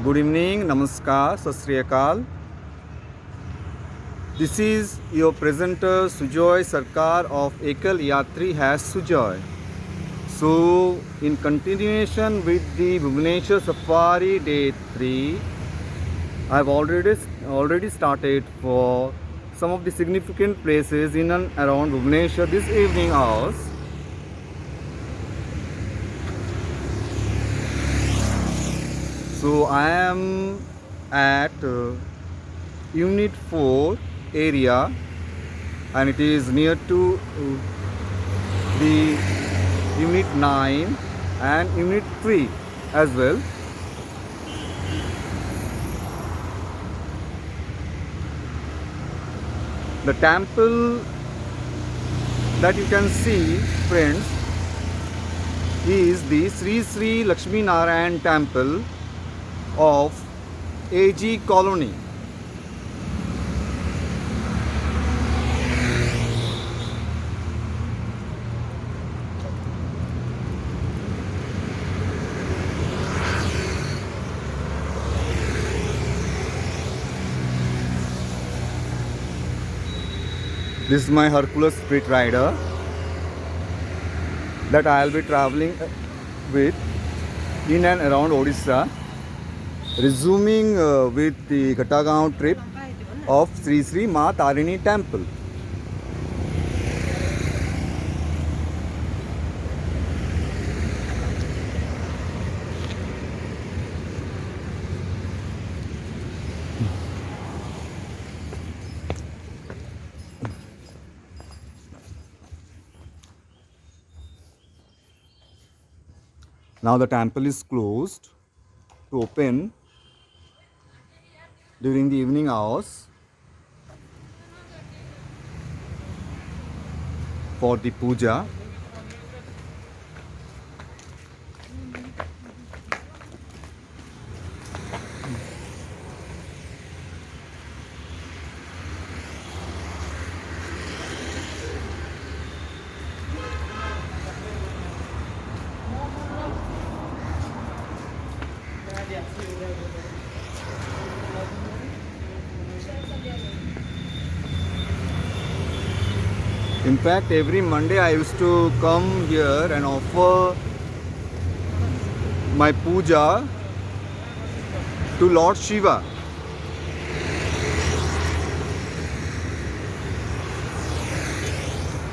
Good evening, Namaskar, Sat Sri Akal. This is your presenter Sujoy Sarkar of Ekal Yatri has Sujoy. So, in continuation with the Bhubaneswar Safari Day 3, I have already started for some of the significant places in and around Bhubaneswar this evening hours. So I am at Unit 4 area, and it is near to the Unit 9 and Unit 3 as well. The temple that you can see, friends, is the Sri Sri Lakshmi Narayan Temple of AG Colony. This is my Hercules Street Rider that I will be traveling with in and around Odisha, resuming with the Ghatagaon trip of Sri Sri Ma Tarini Temple. Now the temple is closed to open during the evening hours for the puja. In fact, every Monday I used to come here and offer my puja to Lord Shiva.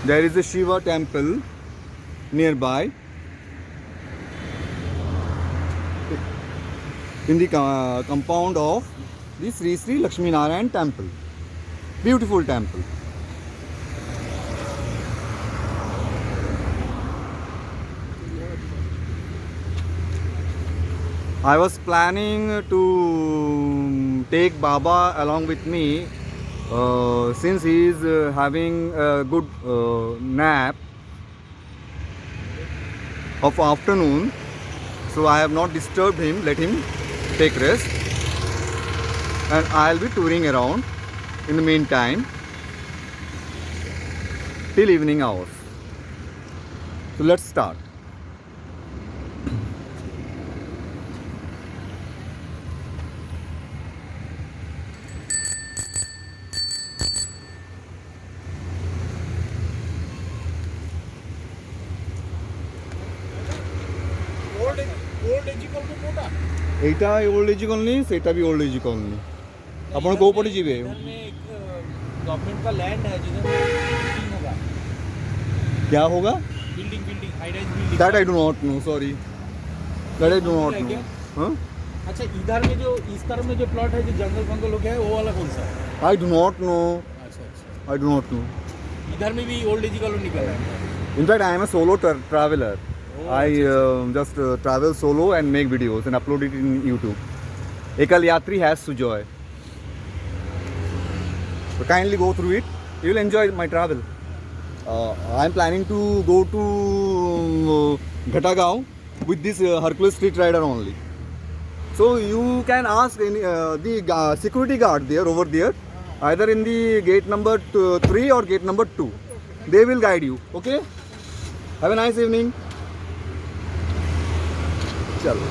There is a Shiva temple nearby in the compound of the Sri Sri Lakshmi Narayan Temple. Beautiful temple. I was planning to take Baba along with me since he is having a good nap of afternoon. So I have not disturbed him, let him take rest, and I'll be touring around in the meantime till evening hours. So let's start. এইটা old AG colony, সেটা भी old एजी colony. अपन को पड़े जीवे government का land है जिधर building होगा। क्या होगा? Building high rise building. That I do not know, sorry, that I do not know. हाँ, अच्छा, इधर में जो इस तरफ में जो प्लॉट है जो जंगल फंगल हो गया है वो वाला कौन सा है? आई डू नॉट नो, अच्छा, आई डू नॉट नो। इधर में भी ओल्ड एजी कॉलोनी निकल रहा है। In fact, I am a solo traveler. I just travel solo and make videos and upload it in YouTube. Ekal Yatri has Sujoy. So kindly go through it. You will enjoy my travel. I am planning to go to Ghatagaon with this Hercules Street Rider only. So you can ask any, the security guard there over there, either in the gate number 3 or gate number 2. They will guide you. Okay? Have a nice evening. चलो।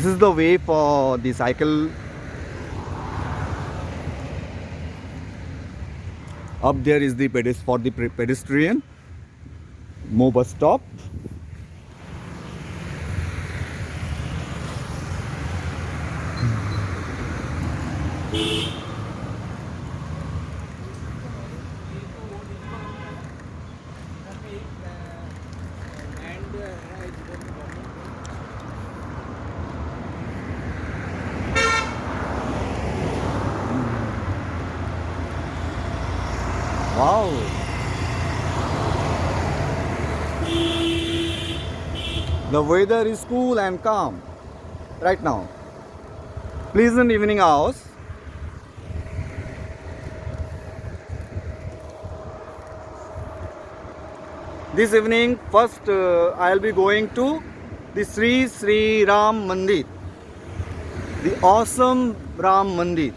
This is the way for the cycle. Up there is the pedestrian. Mo bus stop. Wow. The weather is cool and calm right now. Pleasant evening hours. This evening, first I'll be going to the Sri Ram Mandir, the awesome Ram Mandir.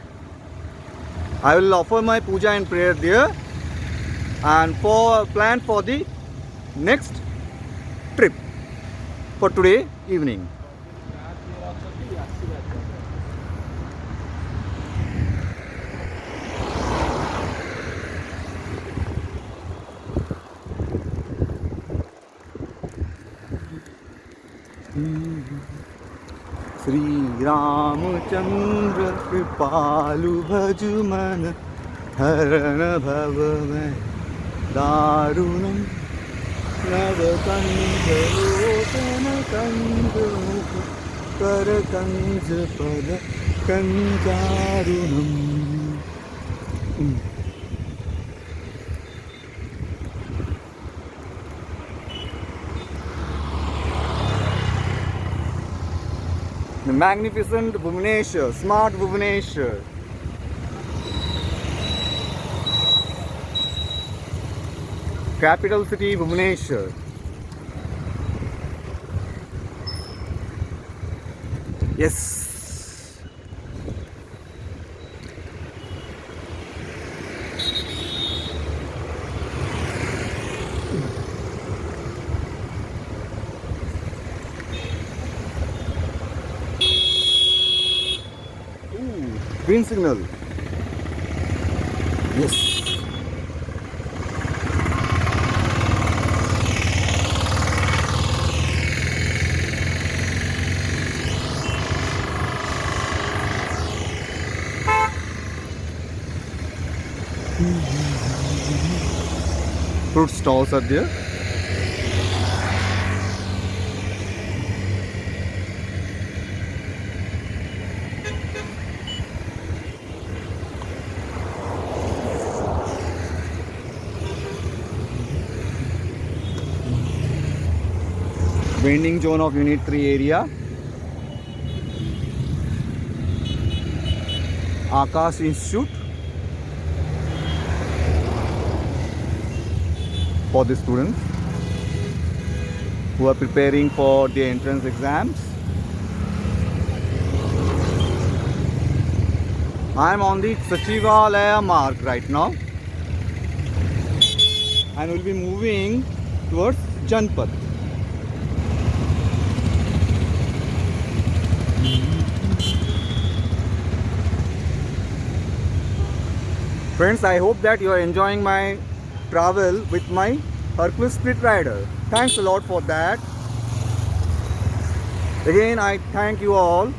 I will offer my puja and prayer there, and plan for the next trip for today evening. Shri Ramchandra कृपालु भज मन हरण भव में दारुणम नवकंज लोचन कंज मुख कर कंज पद कंजारुणम. The magnificent Bhubaneswar, smart Bhubaneswar. Capital city Bhubaneswar. Yes. Green signal. Yes. Fruit stalls are there. Vending zone of Unit 3 area. Akash Institute for the students who are preparing for the entrance exams. I am on the Sachivalaya mark right now and will be moving towards Janpat. Friends, I hope that you are enjoying my travel with my Hercules Split Rider. Thanks a lot for that. Again, I thank you all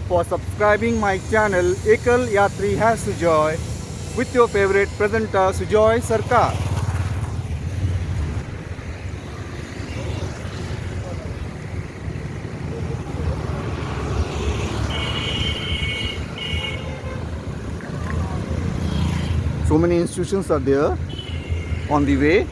for subscribing my channel Ekal Yatri has Sujoy with your favorite presenter Sujoy Sarkar. So many institutions are there on the way.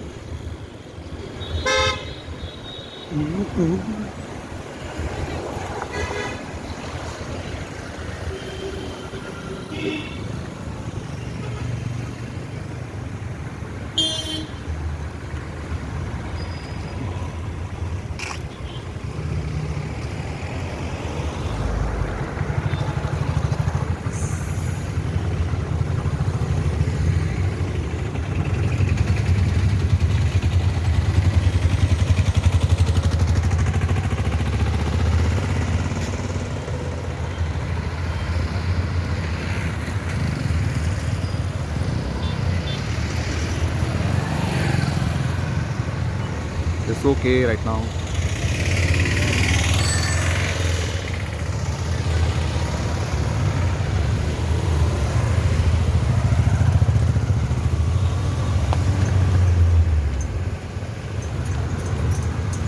it's okay right now.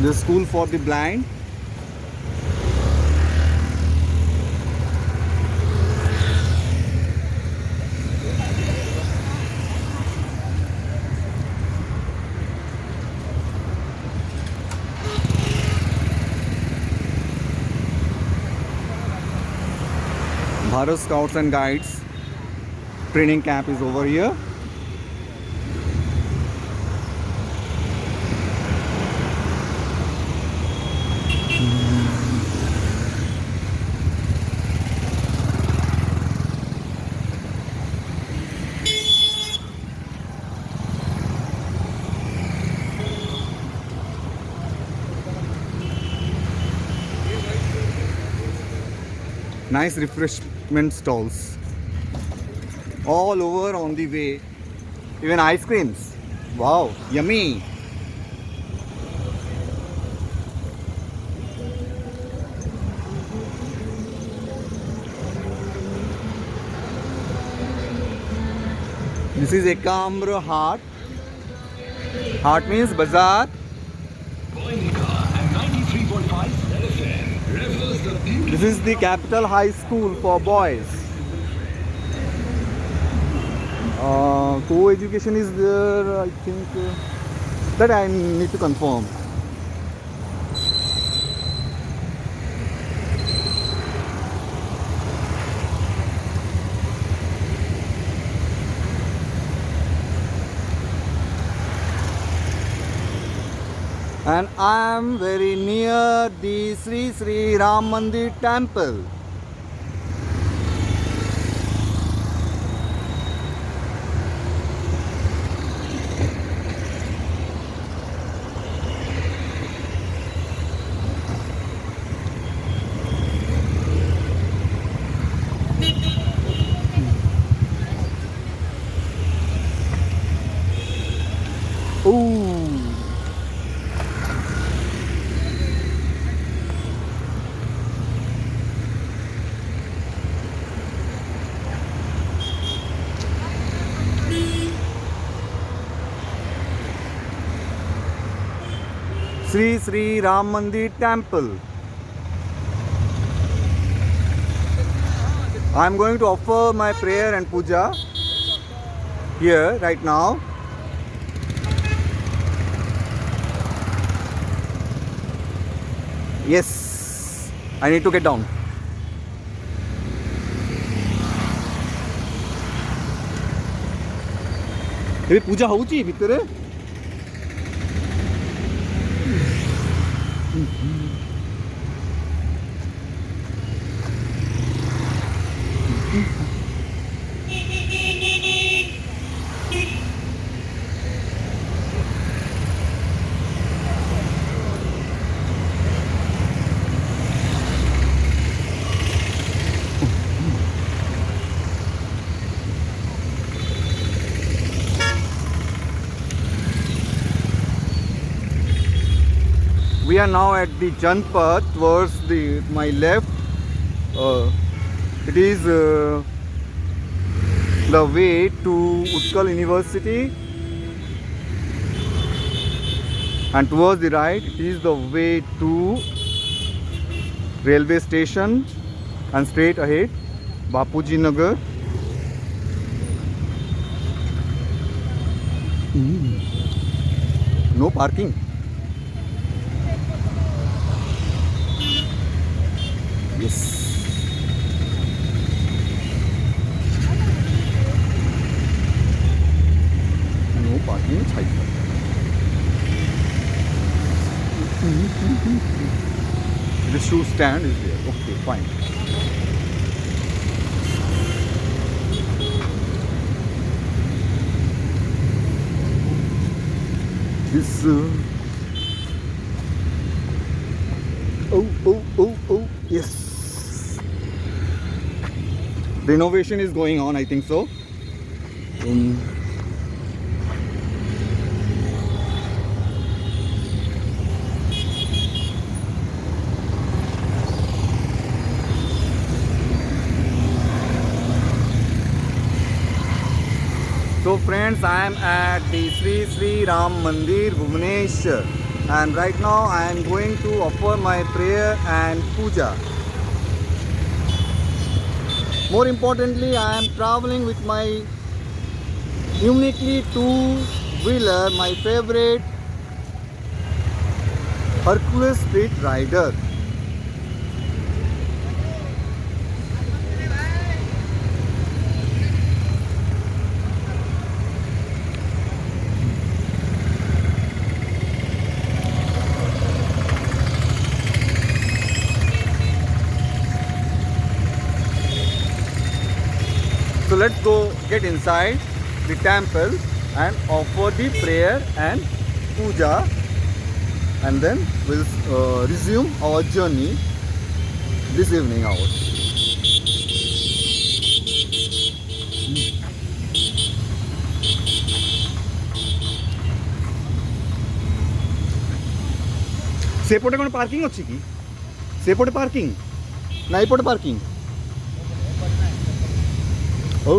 The school for the blind. Bharat Scouts and Guides training camp is over here. Nice refreshment stalls all over on the way. Even ice creams. Wow, yummy. This is Ekamra Haat. Haat means bazaar. This is the Capital High School for boys. Co-education is there, I think. That I need to confirm. And I am very near the Sri Sri Ram Mandir temple. Ooh. Sri Sri Ram Mandir temple. I am going to offer my prayer and puja here right now. Yes, I need to get down. ଏବେ ପୂଜା ହଉଛି ଭିତରେ We are now at the Janpath towards my left. It is the way to Utkal University, and towards the right it is the way to railway station, and straight ahead Bapuji Nagar. No parking. Yes. No parking. The shoe stand is there. Okay, fine. This. Oh, yes. Renovation is going on, I think so. So friends, I am at the Sri Sri Ram Mandir, Bhubaneswar, and right now I am going to offer my prayer and puja. More importantly, I am traveling with my uniquely two-wheeler, my favorite Hercules Street Rider. So let's go get inside the temple and offer the prayer and puja, and then we'll resume our journey this evening hours. ସେପଟେ କ'ଣ parking ଅଛି କି? ସେପଟେ parking ନା ଏପଟେ parking? ଓ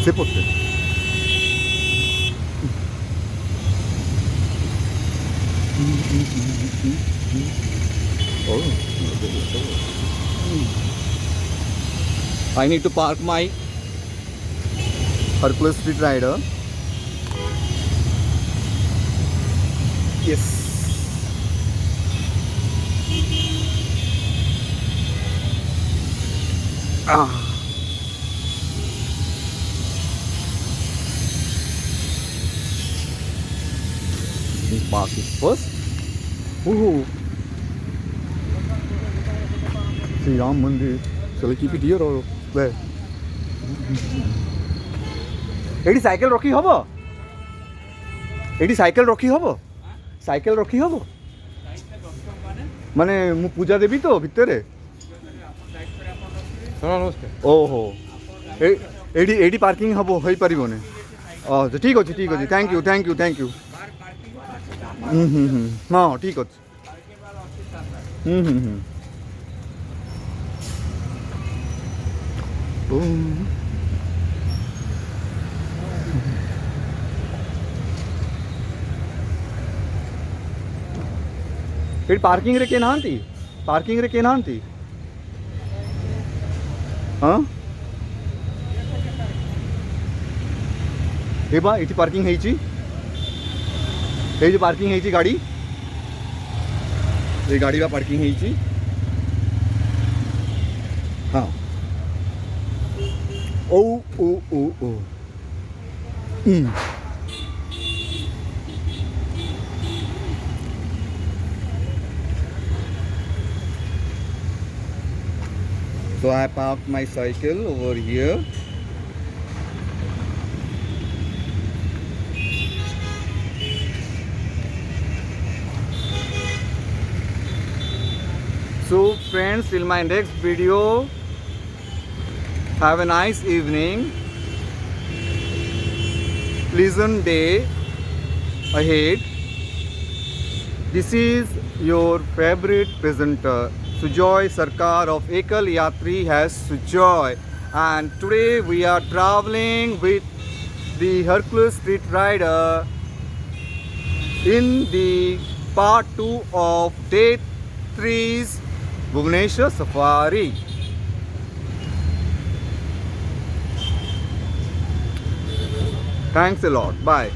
ସେପଟେ oh, I need to park my Hercules Street Rider. Yes. Park it first. Oh, Sri Ram Mandir. Shall I keep it here or where? Eighty cycle रखी hub? Eighty cycle रखी hub? Cycle रखी hub? माने मु पूजा देवी तो भितरे? ओहो eighty eighty parking hub होई परिबोने? अच्छा ठीक अच्छे ठीक अच्छे thank you thank you thank you हाँ ठीक अच्छे ଏଠି ପାର୍କିଂ ରେ କିଏ ନାହାନ୍ତି? ପାର୍କିଂ ରେ କିଏ ନାହାନ୍ତି? ହଁ ଏ ବା ଏଠି ପାର୍କିଂ ହେଇଛି, ଏଇ ଯୋଉ ପାର୍କିଂ ହେଇଛି ଗାଡ଼ି, ଏ ଗାଡ଼ି ବା ପାର୍କିଂ ହେଇଛି। ହଁ ଓ ଓ ଓ ଓ So I parked my cycle over here. So friends, till my next video, have a nice evening, pleasant day ahead. This is your favorite presenter, Sujoy Sarkar of Ekal Yatri has Sujoy, and today we are traveling with the Hercules Street Rider in the part 2 of day 3's Bhubaneswar Safari. Thanks a lot. Bye.